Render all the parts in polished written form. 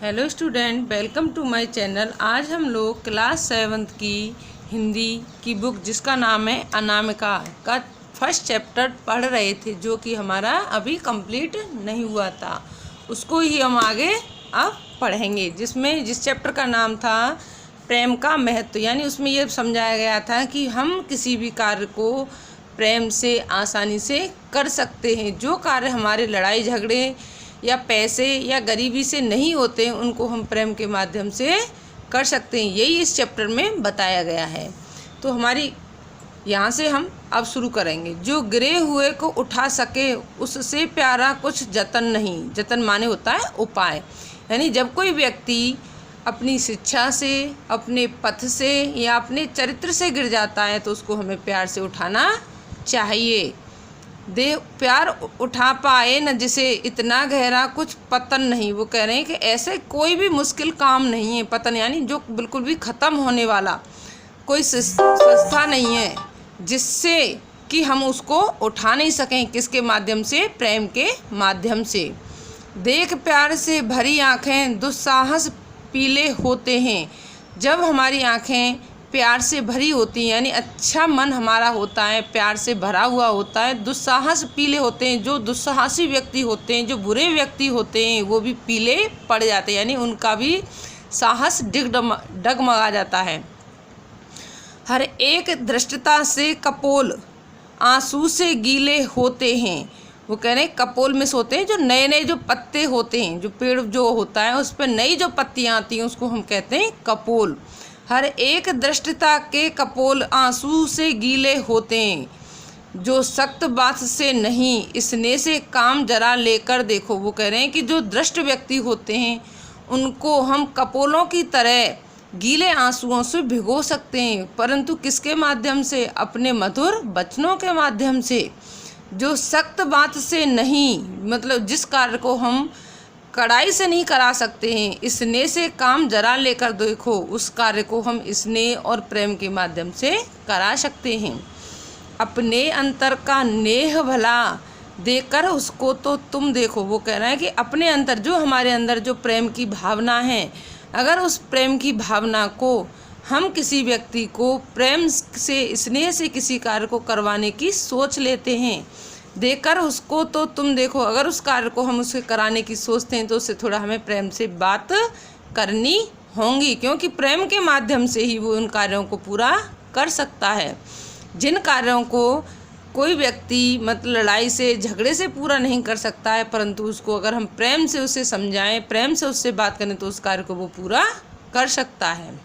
Hello student, welcome to my channel. आज हम लोग क्लास 7th की हिंदी की बुक जिसका नाम है अनामिका का फर्स्ट चैप्टर पढ़ रहे थे, जो कि हमारा अभी कंप्लीट नहीं हुआ था। उसको ही हम आगे अब पढ़ेंगे, जिस चैप्टर का नाम था प्रेम का महत्व। यानी उसमें ये समझाया गया था कि हम किसी भी कार्य को प्रेम से आसानी से कर सकते हैं। जो कार्य हमारे लड़ाई झगड़े या पैसे या गरीबी से नहीं होते हैं, उनको हम प्रेम के माध्यम से कर सकते हैं। यही इस चैप्टर में बताया गया है। तो हमारी यहाँ से हम अब शुरू करेंगे। जो गिरे हुए को उठा सके उससे प्यारा कुछ जतन नहीं। जतन माने होता है उपाय। यानी जब कोई व्यक्ति अपनी शिक्षा से, अपने पथ से या अपने चरित्र से गिर जाता है तो उसको हमें प्यार से उठाना चाहिए। प्यार उठा पाए न जिसे इतना गहरा कुछ पतन नहीं। वो कह रहे हैं कि ऐसे कोई भी मुश्किल काम नहीं है। पतन यानी जो बिल्कुल भी ख़त्म होने वाला कोई संस्था नहीं है जिससे कि हम उसको उठा नहीं सकें। किसके माध्यम से? प्रेम के माध्यम से। देख प्यार से भरी आँखें दुस्साहस पीले होते हैं। जब हमारी आँखें प्यार से भरी होती हैं, यानी अच्छा मन हमारा होता है, प्यार से भरा हुआ होता है, दुस्साहस पीले होते हैं। जो दुस्साहसी व्यक्ति होते हैं, जो बुरे व्यक्ति होते हैं, वो भी पीले पड़ जाते हैं, यानी उनका भी साहस डगमगा जाता है। हर एक दृष्टता से कपोल आंसू से गीले होते हैं। वो कह रहे हैं कपोल में से होते हैं जो नए नए जो पत्ते होते हैं, जो पेड़ जो होता है उस पर नई जो पत्तियाँ आती हैं उसको हम कहते हैं कपोल। हर एक दृष्टता के कपोल आंसू से गीले होते हैं। जो सख्त बात से नहीं स्नेह से काम जरा लेकर देखो। वो कह रहे हैं कि जो दृष्ट व्यक्ति होते हैं उनको हम कपोलों की तरह गीले आंसुओं से भिगो सकते हैं, परंतु किसके माध्यम से? अपने मधुर वचनों के माध्यम से। जो सख्त बात से नहीं, मतलब जिस कार्य को हम कड़ाई से नहीं करा सकते हैं, स्नेह से काम जरा लेकर देखो, उस कार्य को हम स्नेह और प्रेम के माध्यम से करा सकते हैं। अपने अंतर का नेह भला देकर उसको तो तुम देखो। वो कह रहे हैं कि अपने अंतर, जो हमारे अंदर जो प्रेम की भावना है, अगर उस प्रेम की भावना को हम किसी व्यक्ति को प्रेम से, स्नेह से किसी कार्य को करवाने की सोच लेते हैं, देकर उसको तो तुम देखो। अगर उस कार्य को हम उसे कराने की सोचते हैं तो उससे थोड़ा हमें प्रेम से बात करनी होंगी, क्योंकि प्रेम के माध्यम से ही वो उन कार्यों को पूरा कर सकता है। जिन कार्यों को कोई व्यक्ति मतलब लड़ाई से, झगड़े से पूरा नहीं कर सकता है, परंतु उसको अगर हम प्रेम से उसे समझाएं, प्रेम से उससे बात करें तो उस कार्य को वो पूरा कर सकता है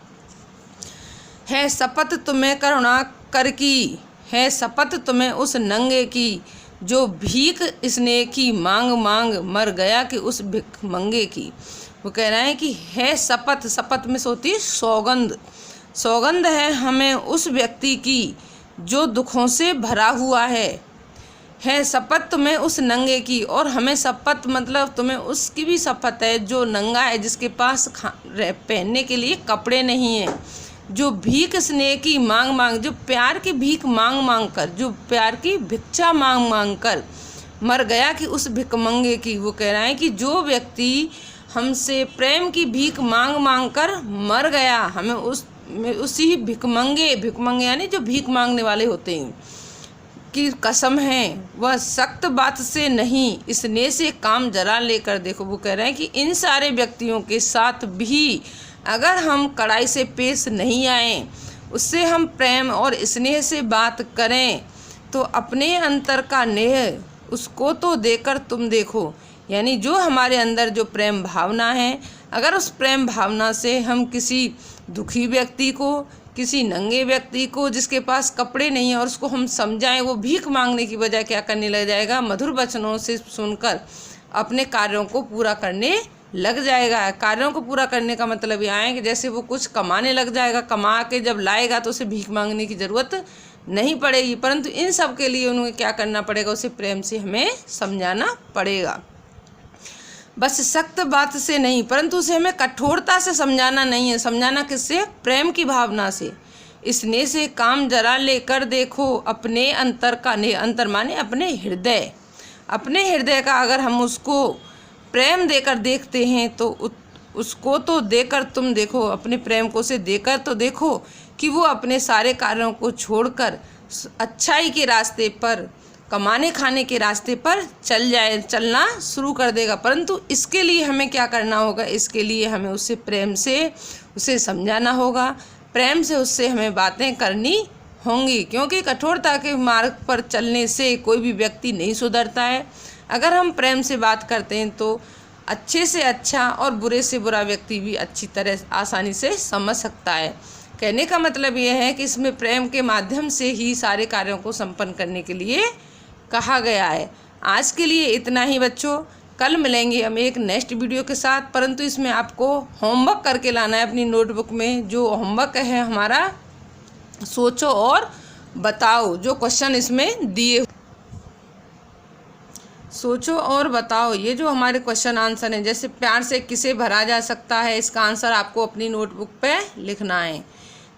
शपथ तुम्हें करुणा कर की, है शपथ तुम्हें उस नंगे की, जो भीख स्नेह की मांग मांग मर गया कि उस भिख मंगे की। वो कह रहे हैं कि है शपथ, शपथ में से होती सौगंध। सौगंध है हमें उस व्यक्ति की जो दुखों से भरा हुआ है शपथ तुम्हें उस नंगे की। और हमें शपथ मतलब तुम्हें उसकी भी शपथ है जो नंगा है, जिसके पास पहनने के लिए कपड़े नहीं हैं, जो भीख स्नेह की मांग मांग, जो प्यार की भीख मांग मांग कर, जो प्यार की भिक्षा मांग मांग कर मर गया कि उस भिखमंगे की। वो कह रहा है कि जो व्यक्ति हमसे प्रेम की भीख मांग मांग कर मर गया, हमें उसी भिखमंगे यानी जो भीख मांगने वाले होते हैं की कसम है, वह सख्त बात से नहीं स्नेह से काम जरा लेकर देखो। वो कह रहे हैं कि इन सारे व्यक्तियों के साथ भी अगर हम कड़ाई से पेश नहीं आए, उससे हम प्रेम और स्नेह से बात करें, तो अपने अंतर का नेह उसको तो देकर तुम देखो। यानी जो हमारे अंदर जो प्रेम भावना है, अगर उस प्रेम भावना से हम किसी दुखी व्यक्ति को, किसी नंगे व्यक्ति को जिसके पास कपड़े नहीं है, और उसको हम समझाएं, वो भीख मांगने की बजाय क्या करने लग जाएगा? मधुर वचनों से सुनकर अपने कार्यों को पूरा करने लग जाएगा। कार्यों को पूरा करने का मतलब यह है कि जैसे वो कुछ कमाने लग जाएगा, कमा के जब लाएगा तो उसे भीख मांगने की ज़रूरत नहीं पड़ेगी। परंतु इन सब के लिए उन्हें क्या करना पड़ेगा? उसे प्रेम से हमें समझाना पड़ेगा। बस सख्त बात से नहीं, परंतु उसे हमें कठोरता से समझाना नहीं है। समझाना किससे? प्रेम की भावना से। स्नेह से काम जरा लेकर देखो, अपने अंतर का अंतर माने अपने हृदय का अगर हम उसको प्रेम देकर देखते हैं तो उसको तो देकर तुम देखो, अपने प्रेम को से देकर तो देखो कि वो अपने सारे कार्यों को छोड़कर अच्छाई के रास्ते पर, कमाने खाने के रास्ते पर चलना शुरू कर देगा। परंतु इसके लिए हमें क्या करना होगा? इसके लिए हमें उससे प्रेम से उसे समझाना होगा, प्रेम से उससे हमें बातें करनी होंगी, क्योंकि कठोरता के मार्ग पर चलने से कोई भी व्यक्ति नहीं सुधरता है। अगर हम प्रेम से बात करते हैं तो अच्छे से अच्छा और बुरे से बुरा व्यक्ति भी अच्छी तरह आसानी से समझ सकता है। कहने का मतलब यह है कि इसमें प्रेम के माध्यम से ही सारे कार्यों को संपन्न करने के लिए कहा गया है। आज के लिए इतना ही बच्चों, कल मिलेंगे हम एक नेक्स्ट वीडियो के साथ, परंतु इसमें आपको होमवर्क करके लाना है अपनी नोटबुक में। जो होमवर्क है हमारा सोचो और बताओ, जो क्वेश्चन इसमें दिए, सोचो और बताओ, ये जो हमारे क्वेश्चन आंसर हैं, जैसे प्यार से किसे भरा जा सकता है, इसका आंसर आपको अपनी नोटबुक पे लिखना है।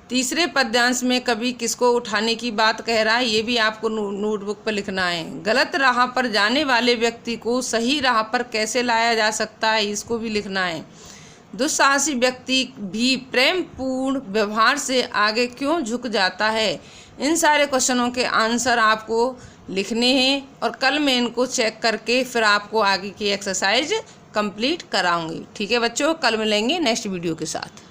तीसरे पद्यांश में कवि किसको उठाने की बात कह रहा है, ये भी आपको नोटबुक पर लिखना है। गलत राह पर जाने वाले व्यक्ति को सही राह पर कैसे लाया जा सकता है, इसको भी लिखना है। दुस्साहसी व्यक्ति भी प्रेमपूर्ण व्यवहार से आगे क्यों झुक जाता है। इन सारे क्वेश्चनों के आंसर आपको लिखने हैं और कल मैं इनको चेक करके फिर आपको आगे की एक्सरसाइज कंप्लीट कराऊंगी। ठीक है बच्चों, कल मिलेंगे नेक्स्ट वीडियो के साथ।